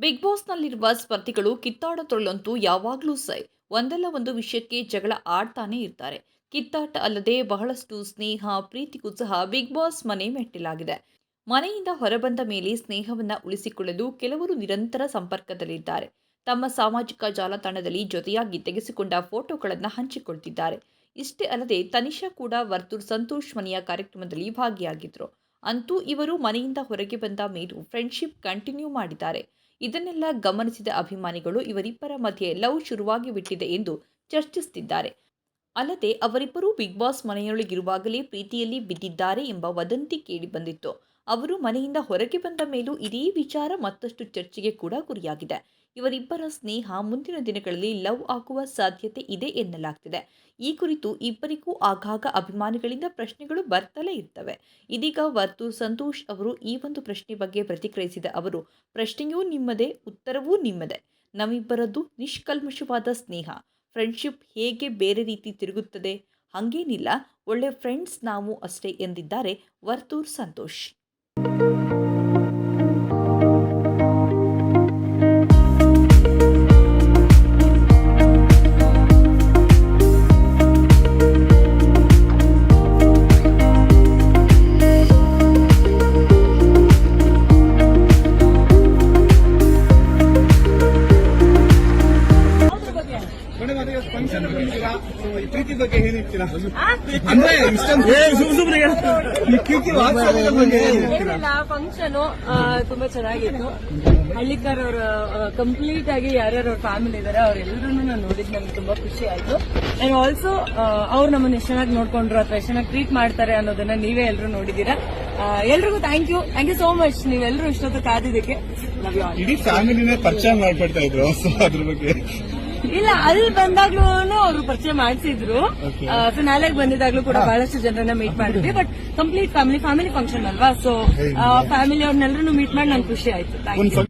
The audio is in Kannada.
ಬಿಗ್ ಬಾಸ್ನಲ್ಲಿರುವ ಸ್ಪರ್ಧಿಗಳು ಕಿತ್ತಾಡೋದ್ರಲ್ಲಂತೂ ಯಾವಾಗಲೂ ಸೈ ಒಂದಲ್ಲ ಒಂದು ವಿಷಯಕ್ಕೆ ಜಗಳ ಆಡ್ತಾನೆ ಇರ್ತಾರೆ. ಕಿತ್ತಾಟ ಅಲ್ಲದೆ ಬಹಳಷ್ಟು ಸ್ನೇಹ ಪ್ರೀತಿಗೂ ಸಹ ಬಿಗ್ ಬಾಸ್ ಮನೆ ಮೆಟ್ಟಿಲಾಗಿದೆ. ಮನೆಯಿಂದ ಹೊರಬಂದ ಮೇಲೆ ಸ್ನೇಹವನ್ನ ಉಳಿಸಿಕೊಳ್ಳಲು ಕೆಲವರು ನಿರಂತರ ಸಂಪರ್ಕದಲ್ಲಿದ್ದಾರೆ. ತಮ್ಮ ಸಾಮಾಜಿಕ ಜಾಲತಾಣದಲ್ಲಿ ಜೊತೆಯಾಗಿ ತೆಗೆಸಿಕೊಂಡ ಫೋಟೋಗಳನ್ನು ಹಂಚಿಕೊಳ್ತಿದ್ದಾರೆ. ಇಷ್ಟೇ ಅಲ್ಲದೆ ತನಿಷಾ ಕೂಡ ವರ್ತೂರ್ ಸಂತೋಷ್ ಮನೆಯ ಕಾರ್ಯಕ್ರಮದಲ್ಲಿ ಭಾಗಿಯಾಗಿದ್ರು. ಅಂತೂ ಇವರು ಮನೆಯಿಂದ ಹೊರಗೆ ಬಂದ ಮೇಲೂ ಫ್ರೆಂಡ್ಶಿಪ್ ಕಂಟಿನ್ಯೂ ಮಾಡಿದ್ದಾರೆ. ಇದನ್ನೆಲ್ಲ ಗಮನಿಸಿದ ಅಭಿಮಾನಿಗಳು ಇವರಿಬ್ಬರ ಮಧ್ಯೆ ಲವ್ ಶುರುವಾಗಿ ಬಿಟ್ಟಿದೆ ಎಂದು ಚರ್ಚಿಸುತ್ತಿದ್ದಾರೆ. ಅಲ್ಲದೆ ಅವರಿಬ್ಬರೂ ಬಿಗ್ ಬಾಸ್ ಮನೆಯೊಳಗಿರುವಾಗಲೇ ಪ್ರೀತಿಯಲ್ಲಿ ಬಿದ್ದಿದ್ದಾರೆ ಎಂಬ ವದಂತಿ ಕೇಳಿಬಂದಿತ್ತು. ಅವರು ಮನೆಯಿಂದ ಹೊರಗೆ ಬಂದ ಮೇಲೂ ಇದೇ ವಿಚಾರ ಮತ್ತಷ್ಟು ಚರ್ಚೆಗೆ ಕೂಡ ಗುರಿಯಾಗಿದೆ. ಇವರಿಬ್ಬರ ಸ್ನೇಹ ಮುಂದಿನ ದಿನಗಳಲ್ಲಿ ಲವ್ ಆಗುವ ಸಾಧ್ಯತೆ ಇದೆ ಎನ್ನಲಾಗ್ತಿದೆ. ಈ ಕುರಿತು ಇಬ್ಬರಿಗೂ ಆಗಾಗ ಅಭಿಮಾನಿಗಳಿಂದ ಪ್ರಶ್ನೆಗಳು ಬರ್ತಲೇ ಇರ್ತವೆ. ಇದೀಗ ವರ್ತೂರ್ ಸಂತೋಷ್ ಅವರು ಈ ಒಂದು ಪ್ರಶ್ನೆ ಬಗ್ಗೆ ಪ್ರತಿಕ್ರಿಯಿಸಿದ ಅವರು, ಪ್ರಶ್ನೆಯೂ ನಿಮ್ಮದೇ, ಉತ್ತರವೂ ನಿಮ್ಮದೇ. ನಮ್ಮಿಬ್ಬರದ್ದು ನಿಷ್ಕಲ್ಮಶವಾದ ಸ್ನೇಹ. ಫ್ರೆಂಡ್ಶಿಪ್ ಹೇಗೆ ಬೇರೆ ರೀತಿ ತಿರುಗುತ್ತದೆ, ಹಾಗೇನಿಲ್ಲ, ಒಳ್ಳೆ ಫ್ರೆಂಡ್ಸ್ ನಾವು ಅಷ್ಟೇ ಎಂದಿದ್ದಾರೆ ವರ್ತೂರ್ ಸಂತೋಷ್. ಫಂಕ್ಷನ್ ಪ್ರೀತಿ ಬಗ್ಗೆ ಏನ್ ಹೇಳ್ತೀರಾ? ಅಂದ್ರೆ ಫಂಕ್ಷನ್ ತುಂಬಾ ಚೆನ್ನಾಗಿತ್ತು. ಹಳ್ಳಿಕರ್ ಅವ್ರ ಕಂಪ್ಲೀಟ್ ಆಗಿ ಯಾರ್ಯಾರು ಅವ್ರ ಫ್ಯಾಮಿಲಿ ಇದಾರೆ ಅವರೆಲ್ಲರೂ ನಾನು ನೋಡಿದ್ ನಮ್ಗೆ ತುಂಬಾ ಖುಷಿ ಆಯ್ತು. ಅಂಡ್ ಆಲ್ಸೋ ಅವ್ರು ನಮ್ಮನ್ನ ಎಷ್ಟು ಚೆನ್ನಾಗಿ ನೋಡ್ಕೊಂಡ್ರು ಅಥವಾ ಎಷ್ಟು ಚೆನ್ನಾಗಿ ಟ್ರೀಟ್ ಮಾಡ್ತಾರೆ ಅನ್ನೋದನ್ನ ನೀವೇ ಎಲ್ಲರೂ ನೋಡಿದೀರಾ. ಎಲ್ರಿಗೂ ಥ್ಯಾಂಕ್ ಯು ಸೋ ಮಚ್. ನೀವೆಲ್ಲರೂ ಇಷ್ಟೊತ್ತು ಕಾದಿದ್ದಕ್ಕೆ. ಇಡೀ ಫ್ಯಾಮಿಲಿನೇ ಪರಿಚಯ ಮಾಡ್ಕೊಡ್ತಾ ಇದ್ರು, ಅದ್ರ ಬಗ್ಗೆ ಇಲ್ಲ, ಅಲ್ಲಿ ಬಂದಾಗ್ಲೂ ಅವರು ಪರಿಚಯ ಮಾಡಿಸಿದ್ರು. ಫಿನಾಲೆಗೆ ಬಂದಿದ್ದಾಗ್ಲೂ ಕೂಡ ಬಹಳಷ್ಟು ಜನರನ್ನ ಮೀಟ್ ಮಾಡಿದ್ವಿ. ಬಟ್ ಕಂಪ್ಲೀಟ್ ಫ್ಯಾಮಿಲಿ ಫಂಕ್ಷನ್ ಅಲ್ವಾ, ಸೊ ಫ್ಯಾಮಿಲಿ ಅವ್ರನ್ನೆಲ್ಲರೂ ಮೀಟ್ ಮಾಡಿ ನಂಗೆ ಖುಷಿ ಆಯ್ತು. Thank you.